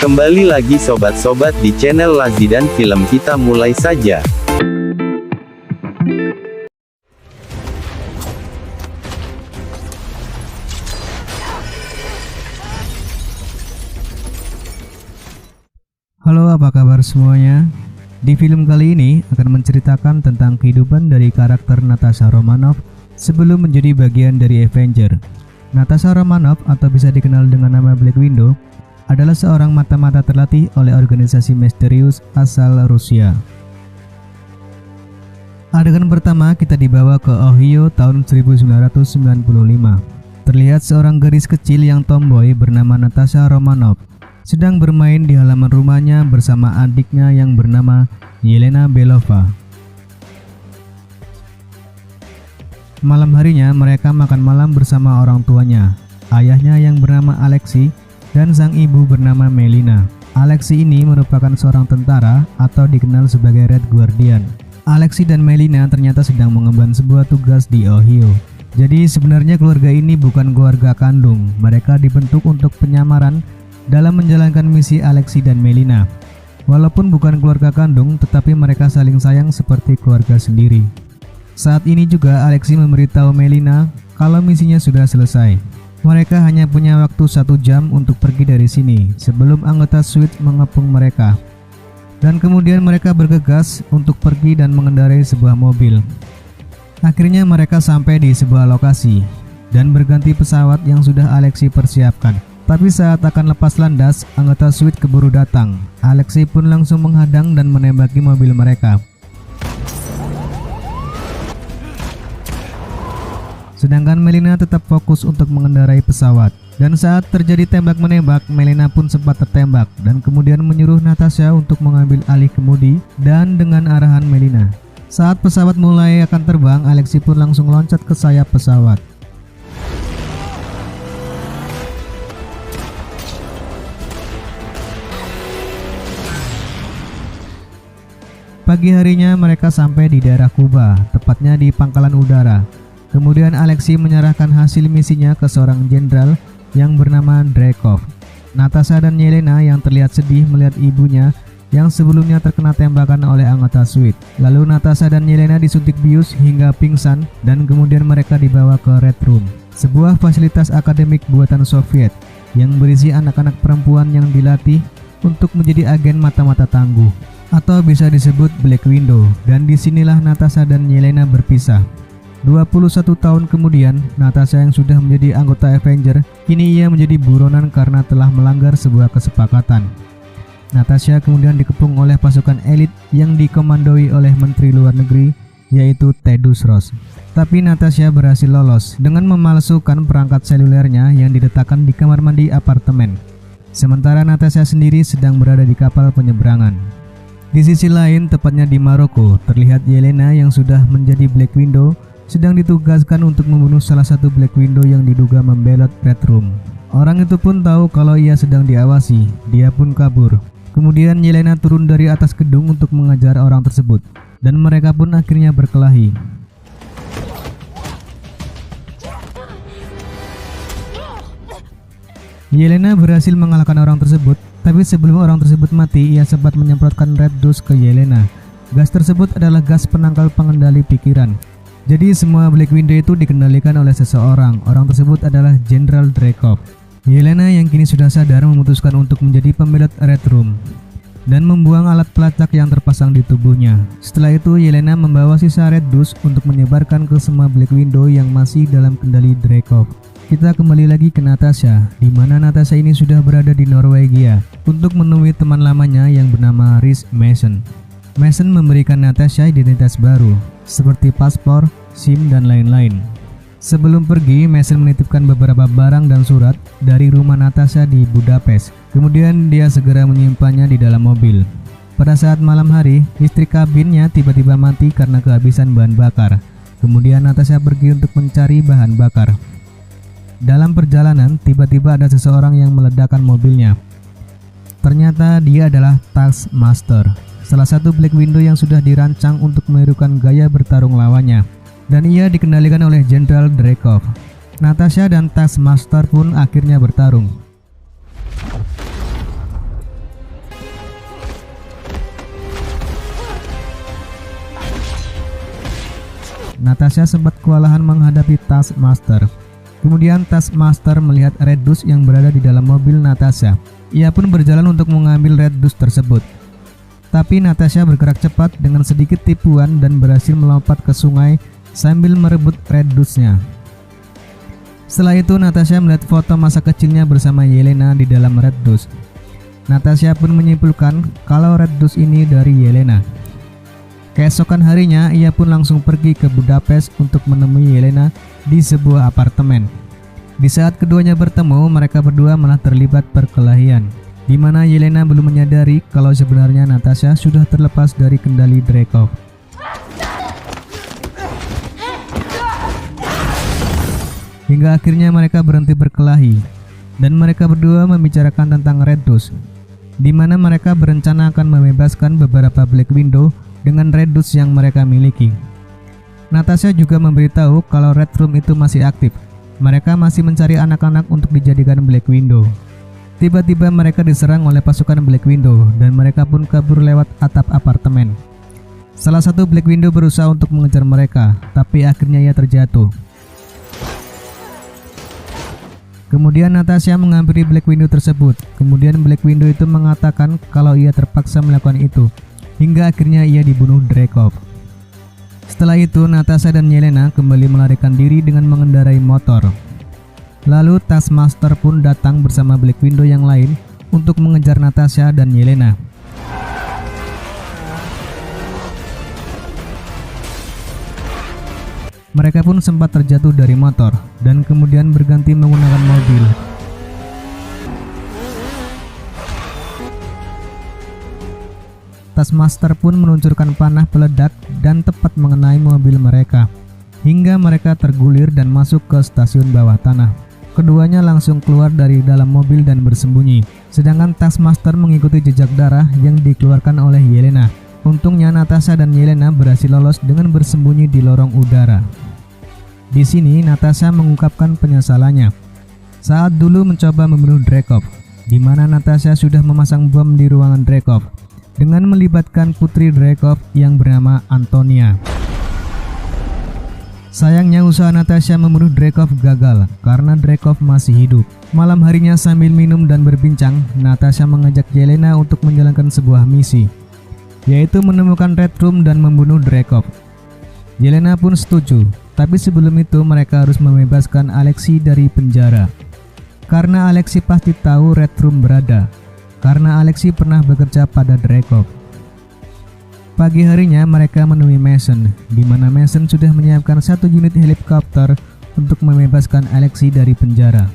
Kembali lagi sobat-sobat di channel Lazi dan Film, kita mulai saja. Halo, apa kabar semuanya? Di film kali ini akan menceritakan tentang kehidupan dari karakter Natasha Romanoff sebelum menjadi bagian dari Avenger. Natasha Romanoff, atau bisa dikenal dengan nama Black Widow, adalah seorang mata-mata terlatih oleh organisasi misterius asal Rusia. Adegan pertama kita dibawa ke Ohio tahun 1995. Terlihat seorang gadis kecil yang tomboy bernama Natasha Romanoff sedang bermain di halaman rumahnya bersama adiknya yang bernama Yelena Belova. Malam harinya mereka makan malam bersama orang tuanya, ayahnya yang bernama Alexei dan sang ibu bernama Melina. Alexei ini merupakan seorang tentara atau dikenal sebagai Red Guardian. Alexei dan Melina ternyata sedang mengemban sebuah tugas di Ohio. Jadi sebenarnya keluarga ini bukan keluarga kandung. Mereka dibentuk untuk penyamaran dalam menjalankan misi Alexei dan Melina. Walaupun bukan keluarga kandung, tetapi mereka saling sayang seperti keluarga sendiri. Saat ini juga Alexei memberitahu Melina kalau misinya sudah selesai. Mereka hanya punya waktu 1 jam untuk pergi dari sini sebelum anggota SWIFT mengepung mereka. Dan kemudian mereka bergegas untuk pergi dan mengendarai sebuah mobil. Akhirnya mereka sampai di sebuah lokasi dan berganti pesawat yang sudah Alexei persiapkan. Tapi saat akan lepas landas, anggota SWIFT keburu datang. Alexei pun langsung menghadang dan menembaki mobil mereka. Sedangkan Melina tetap fokus untuk mengendarai pesawat. Dan saat terjadi tembak-menembak, Melina pun sempat tertembak dan kemudian menyuruh Natasha untuk mengambil alih kemudi dan dengan arahan Melina. Saat pesawat mulai akan terbang, Alexei pun langsung loncat ke sayap pesawat. Pagi harinya mereka sampai di daerah Kuba, tepatnya di pangkalan udara. Kemudian Alexei menyerahkan hasil misinya ke seorang jenderal yang bernama Dreykov. Natasha dan Yelena yang terlihat sedih melihat ibunya yang sebelumnya terkena tembakan oleh anggota SWIFT. Lalu Natasha dan Yelena disuntik bius hingga pingsan dan kemudian mereka dibawa ke Red Room, sebuah fasilitas akademik buatan Soviet yang berisi anak-anak perempuan yang dilatih untuk menjadi agen mata-mata tangguh, atau bisa disebut Black Widow. Dan disinilah Natasha dan Yelena berpisah. 21 tahun kemudian, Natasha yang sudah menjadi anggota Avenger, kini ia menjadi buronan karena telah melanggar sebuah kesepakatan. Natasha kemudian dikepung oleh pasukan elit yang dikomandoi oleh Menteri Luar Negeri, yaitu Tedros Ross. Tapi Natasha berhasil lolos dengan memalsukan perangkat selulernya yang diletakkan di kamar mandi apartemen. Sementara Natasha sendiri sedang berada di kapal penyeberangan. Di sisi lain, tepatnya di Maroko, terlihat Yelena yang sudah menjadi Black Widow sedang ditugaskan untuk membunuh salah satu Black Widow yang diduga membelot Red Room. Orang itu pun tahu kalau ia sedang diawasi, dia pun kabur. Kemudian Yelena turun dari atas gedung untuk mengejar orang tersebut, dan mereka pun akhirnya berkelahi. Yelena berhasil mengalahkan orang tersebut, tapi sebelum orang tersebut mati, ia sempat menyemprotkan red dust ke Yelena. Gas tersebut adalah gas penangkal pengendali pikiran. Jadi semua Black Widow itu dikendalikan oleh seseorang. Orang tersebut adalah Jenderal Dreykov. Yelena yang kini sudah sadar memutuskan untuk menjadi pembelot Red Room dan membuang alat pelacak yang terpasang di tubuhnya. Setelah itu Yelena membawa sisa red dust untuk menyebarkan ke semua Black Widow yang masih dalam kendali Dreykov. Kita kembali lagi ke Natasha, di mana Natasha ini sudah berada di Norwegia untuk menemui teman lamanya yang bernama Rhys Mason. Mason memberikan Natasha identitas baru, seperti paspor, SIM, dan lain-lain. Sebelum pergi, Mason menitipkan beberapa barang dan surat dari rumah Natasha di Budapest. Kemudian dia segera menyimpannya di dalam mobil. Pada saat malam hari, listrik kabinnya tiba-tiba mati karena kehabisan bahan bakar. Kemudian Natasha pergi untuk mencari bahan bakar. Dalam perjalanan, tiba-tiba ada seseorang yang meledakkan mobilnya. Ternyata dia adalah Taskmaster, salah satu Black Widow yang sudah dirancang untuk menirukan gaya bertarung lawannya. dan ia dikendalikan oleh Jenderal Dreykov. Natasha dan Taskmaster pun akhirnya bertarung. Natasha sempat kewalahan menghadapi Taskmaster. Kemudian Taskmaster melihat Red Dust yang berada di dalam mobil Natasha. Ia pun berjalan untuk mengambil Red Dust tersebut. Tapi Natasha bergerak cepat dengan sedikit tipuan dan berhasil melompat ke sungai sambil merebut Red Dust-nya. Setelah itu Natasha melihat foto masa kecilnya bersama Yelena di dalam Red Dust. Natasha pun menyimpulkan kalau Red Dust ini dari Yelena. Keesokan harinya, ia pun langsung pergi ke Budapest untuk menemui Yelena di sebuah apartemen. Di saat keduanya bertemu, mereka berdua malah terlibat perkelahian, di mana Yelena belum menyadari kalau sebenarnya Natasha sudah terlepas dari kendali Dreykov. Hingga akhirnya mereka berhenti berkelahi, dan mereka berdua membicarakan tentang Red Dust, di mana mereka berencana akan membebaskan beberapa Black Widow dengan Red Dust yang mereka miliki. Natasha juga memberitahu kalau Red Room itu masih aktif. Mereka masih mencari anak-anak untuk dijadikan Black Widow. Tiba-tiba mereka diserang oleh pasukan Black Widow dan mereka pun kabur lewat atap apartemen. Salah satu Black Widow berusaha untuk mengejar mereka, tapi akhirnya ia terjatuh. Kemudian Natasha menghampiri Black Widow tersebut. Kemudian Black Widow itu mengatakan kalau ia terpaksa melakukan itu, hingga akhirnya ia dibunuh Dreykov. Setelah itu Natasha dan Yelena kembali melarikan diri dengan mengendarai motor. Lalu Taskmaster pun datang bersama Black Widow yang lain untuk mengejar Natasha dan Yelena. Mereka pun sempat terjatuh dari motor dan kemudian berganti menggunakan mobil. Taskmaster pun meluncurkan panah peledak dan tepat mengenai mobil mereka, hingga mereka tergulir dan masuk ke stasiun bawah tanah. Keduanya langsung keluar dari dalam mobil dan bersembunyi, sedangkan Taskmaster mengikuti jejak darah yang dikeluarkan oleh Yelena. Untungnya Natasha dan Yelena berhasil lolos dengan bersembunyi di lorong udara. Di sini Natasha mengungkapkan penyesalannya saat dulu mencoba membunuh Dreykov, di mana Natasha sudah memasang bom di ruangan Dreykov dengan melibatkan putri Dreykov yang bernama Antonia. Sayangnya usaha Natasha membunuh Dreykov gagal karena Dreykov masih hidup. Malam harinya sambil minum dan berbincang, Natasha mengajak Yelena untuk menjalankan sebuah misi, yaitu menemukan Red Room dan membunuh Dreykov. Yelena pun setuju, tapi sebelum itu mereka harus membebaskan Alexei dari penjara. Karena Alexei pasti tahu Red Room berada, karena Alexei pernah bekerja pada Dreykov. Pagi harinya mereka menemui Mason, di mana Mason sudah menyiapkan satu unit helikopter untuk membebaskan Alexei dari penjara.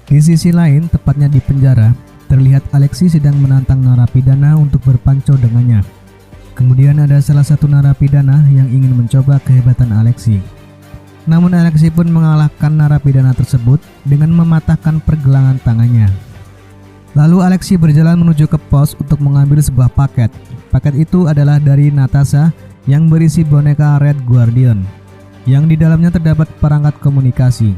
Di sisi lain, tepatnya di penjara, terlihat Alexei sedang menantang narapidana untuk berpancau dengannya. Kemudian ada salah satu narapidana yang ingin mencoba kehebatan Alexei. Namun Alexei pun mengalahkan narapidana tersebut dengan mematahkan pergelangan tangannya. Lalu Alexei berjalan menuju ke pos untuk mengambil sebuah paket. Paket itu adalah dari Natasha yang berisi boneka Red Guardian, yang di dalamnya terdapat perangkat komunikasi.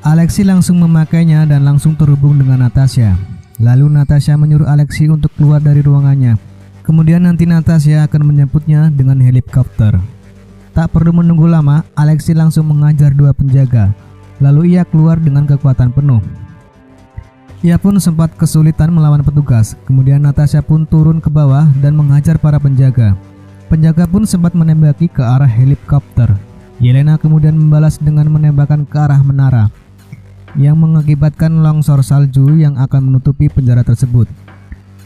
Alexei langsung memakainya dan langsung terhubung dengan Natasha. Lalu Natasha menyuruh Alexei untuk keluar dari ruangannya. Kemudian nanti Natasha akan menjemputnya dengan helikopter. Tak perlu menunggu lama, Alexei langsung mengajar dua penjaga. Lalu ia keluar dengan kekuatan penuh. Ia pun sempat kesulitan melawan petugas. Kemudian Natasha pun turun ke bawah dan menghajar para penjaga. Penjaga pun sempat menembaki ke arah helikopter. Yelena kemudian membalas dengan menembakkan ke arah menara, yang mengakibatkan longsor salju yang akan menutupi penjara tersebut.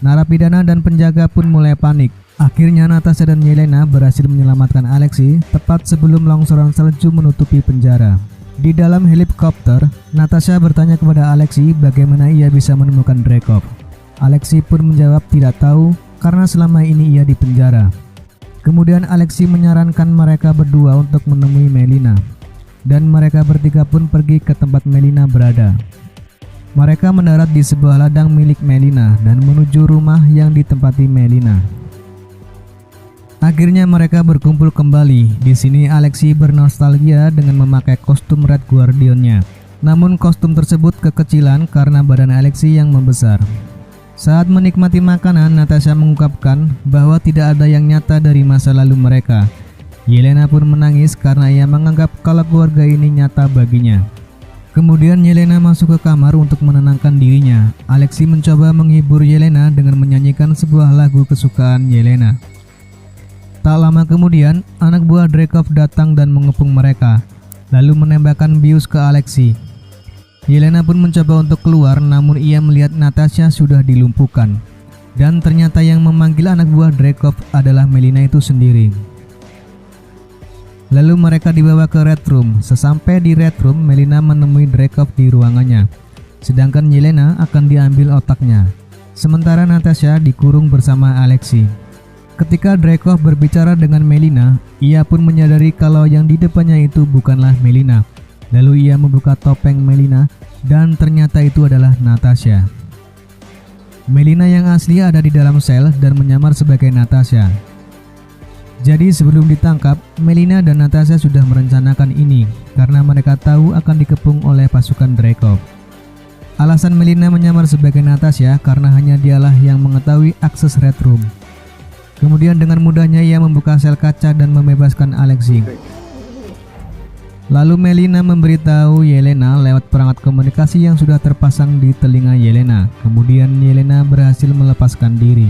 Narapidana dan penjaga pun mulai panik. Akhirnya Natasha dan Yelena berhasil menyelamatkan Alexei tepat sebelum longsoran salju menutupi penjara. Di dalam helikopter, Natasha bertanya kepada Alexei bagaimana ia bisa menemukan Dreykov. Alexei pun menjawab tidak tahu karena selama ini ia di penjara. Kemudian Alexei menyarankan mereka berdua untuk menemui Melina, dan mereka bertiga pun pergi ke tempat Melina berada. Mereka mendarat di sebuah ladang milik Melina dan menuju rumah yang ditempati Melina. Akhirnya mereka berkumpul kembali. Di sini Alexi bernostalgia dengan memakai kostum Red Guardian-nya. Namun kostum tersebut kekecilan karena badan Alexi yang membesar. Saat menikmati makanan, Natasha mengungkapkan bahwa tidak ada yang nyata dari masa lalu mereka. Yelena pun menangis karena ia menganggap kalau keluarga ini nyata baginya. Kemudian Yelena masuk ke kamar untuk menenangkan dirinya. Alexi mencoba menghibur Yelena dengan menyanyikan sebuah lagu kesukaan Yelena. Tak lama kemudian, anak buah Dreykov datang dan mengepung mereka, lalu menembakkan bius ke Alexi. Yelena pun mencoba untuk keluar, namun ia melihat Natasha sudah dilumpuhkan. Dan ternyata yang memanggil anak buah Dreykov adalah Melina itu sendiri. Lalu mereka dibawa ke Red Room. Sesampai di Red Room, Melina menemui Dreykov di ruangannya. Sedangkan Yelena akan diambil otaknya. Sementara Natasha dikurung bersama Alexi. Ketika Dreykov berbicara dengan Melina, ia pun menyadari kalau yang di depannya itu bukanlah Melina. Lalu ia membuka topeng Melina dan ternyata itu adalah Natasha. Melina yang asli ada di dalam sel dan menyamar sebagai Natasha. Jadi sebelum ditangkap, Melina dan Natasha sudah merencanakan ini karena mereka tahu akan dikepung oleh pasukan Dreykov. Alasan Melina menyamar sebagai Natasha karena hanya dialah yang mengetahui akses Red Room. Kemudian dengan mudahnya ia membuka sel kaca dan membebaskan Alexi. Lalu Melina memberitahu Yelena lewat perangkat komunikasi yang sudah terpasang di telinga Yelena. Kemudian Yelena berhasil melepaskan diri.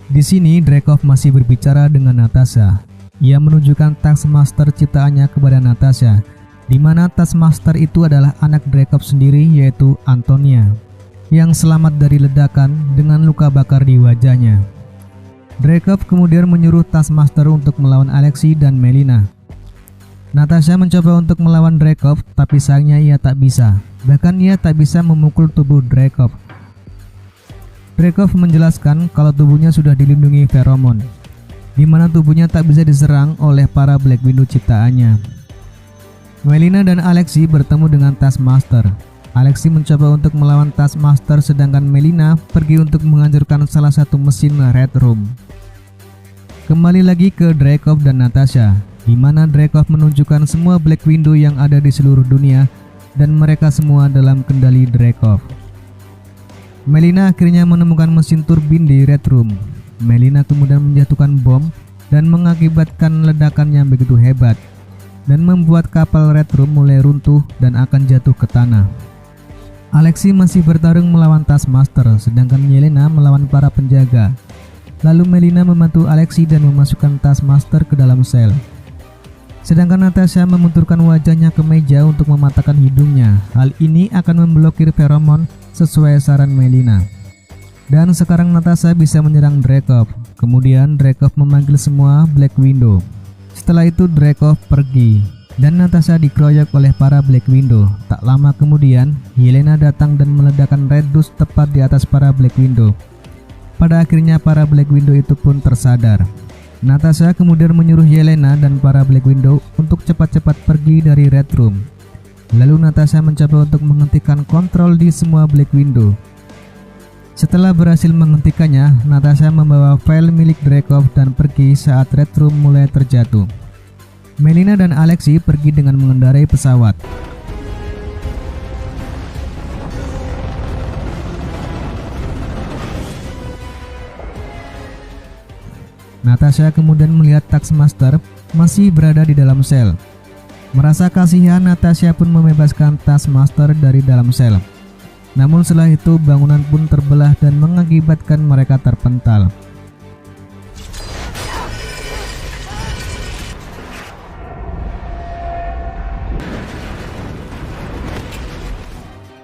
Di sini Dreykov masih berbicara dengan Natasha. Ia menunjukkan Taskmaster ciptaannya kepada Natasha, di mana Taskmaster itu adalah anak Dreykov sendiri, yaitu Antonia, yang selamat dari ledakan dengan luka bakar di wajahnya. Dreykov kemudian menyuruh Taskmaster untuk melawan Alexi dan Melina. Natasha mencoba untuk melawan Dreykov, tapi sayangnya ia tak bisa. Bahkan ia tak bisa memukul tubuh Dreykov. Dreykov menjelaskan kalau tubuhnya sudah dilindungi feromon, di mana tubuhnya tak bisa diserang oleh para Black Widow ciptaannya. Melina dan Alexi bertemu dengan Taskmaster. Alexi mencoba untuk melawan Taskmaster, sedangkan Melina pergi untuk menghancurkan salah satu mesin Red Room. Kembali lagi ke Dreykov dan Natasha, di mana Dreykov menunjukkan semua Black Widow yang ada di seluruh dunia dan mereka semua dalam kendali Dreykov. Melina akhirnya menemukan mesin turbin di Red Room. Melina kemudian menjatuhkan bom dan mengakibatkan ledakan yang begitu hebat dan membuat kapal Red Room mulai runtuh dan akan jatuh ke tanah. Alexi masih bertarung melawan Taskmaster, sedangkan Yelena melawan para penjaga. Lalu Melina membantu Alexi dan memasukkan Taskmaster ke dalam sel. Sedangkan Natasha membenturkan wajahnya ke meja untuk mematahkan hidungnya. Hal ini akan memblokir feromon sesuai saran Melina. Dan sekarang Natasha bisa menyerang Dreykov. Kemudian Dreykov memanggil semua Black Widow. Setelah itu Dreykov pergi dan Natasha dikeroyok oleh para Black Widow. Tak lama kemudian Yelena datang dan meledakkan Red Dust tepat di atas para Black Widow. Pada akhirnya para Black Widow itu pun tersadar. Natasha kemudian menyuruh Yelena dan para Black Widow untuk cepat-cepat pergi dari Red Room. Lalu Natasha mencoba untuk menghentikan kontrol di semua Black Widow. Setelah berhasil menghentikannya, Natasha membawa file milik Dreykov dan pergi saat Red Room mulai terjatuh. Melina dan Alexi pergi dengan mengendarai pesawat. Natasha kemudian melihat Taskmaster masih berada di dalam sel. Merasa kasihan, Natasha pun membebaskan Taskmaster dari dalam sel. Namun setelah itu bangunan pun terbelah dan mengakibatkan mereka terpental.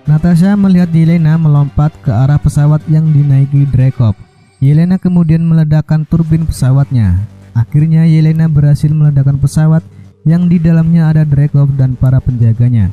Natasha melihat Yelena melompat ke arah pesawat yang dinaiki Dreykov. Yelena kemudian meledakkan turbin pesawatnya. Akhirnya Yelena berhasil meledakkan pesawat yang di dalamnya ada Dreykov dan para penjaganya.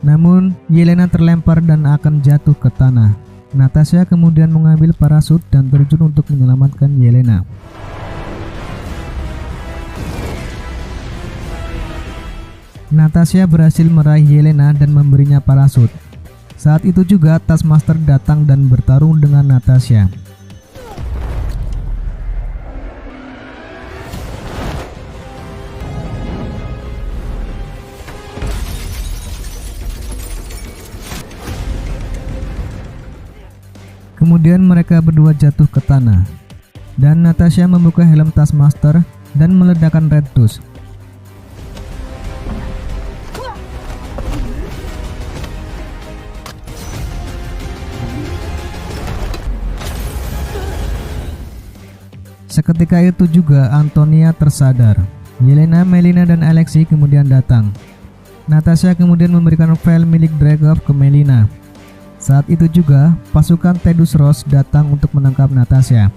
Namun Yelena terlempar dan akan jatuh ke tanah. Natasha kemudian mengambil parasut dan terjun untuk menyelamatkan Yelena. Natasha berhasil meraih Yelena dan memberinya parasut. Saat itu juga Taskmaster datang dan bertarung dengan Natasha. Kemudian mereka berdua jatuh ke tanah, dan Natasha membuka helm Taskmaster dan meledakkan Red Dust. Seketika itu juga Antonia tersadar. Yelena, Melina, dan Alexei kemudian datang. Natasha kemudian memberikan file milik Dreykov ke Melina. Saat itu juga pasukan Tedus Ross datang untuk menangkap Natasha.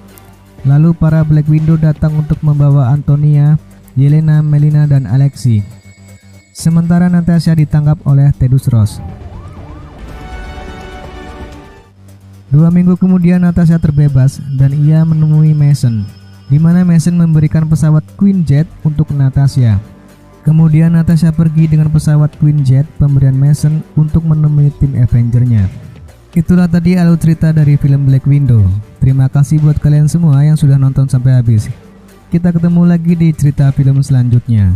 Lalu para Black Widow datang untuk membawa Antonia, Yelena, Melina, dan Alexei. Sementara Natasha ditangkap oleh Tedus Ross. 2 minggu kemudian Natasha terbebas dan ia menemui Mason, di mana Mason memberikan pesawat Quinjet untuk Natasha. Kemudian Natasha pergi dengan pesawat Quinjet pemberian Mason untuk menemui tim Avenger-nya. Itulah tadi alur cerita dari film Black Widow. Terima kasih buat kalian semua yang sudah nonton sampai habis. Kita ketemu lagi di cerita film selanjutnya.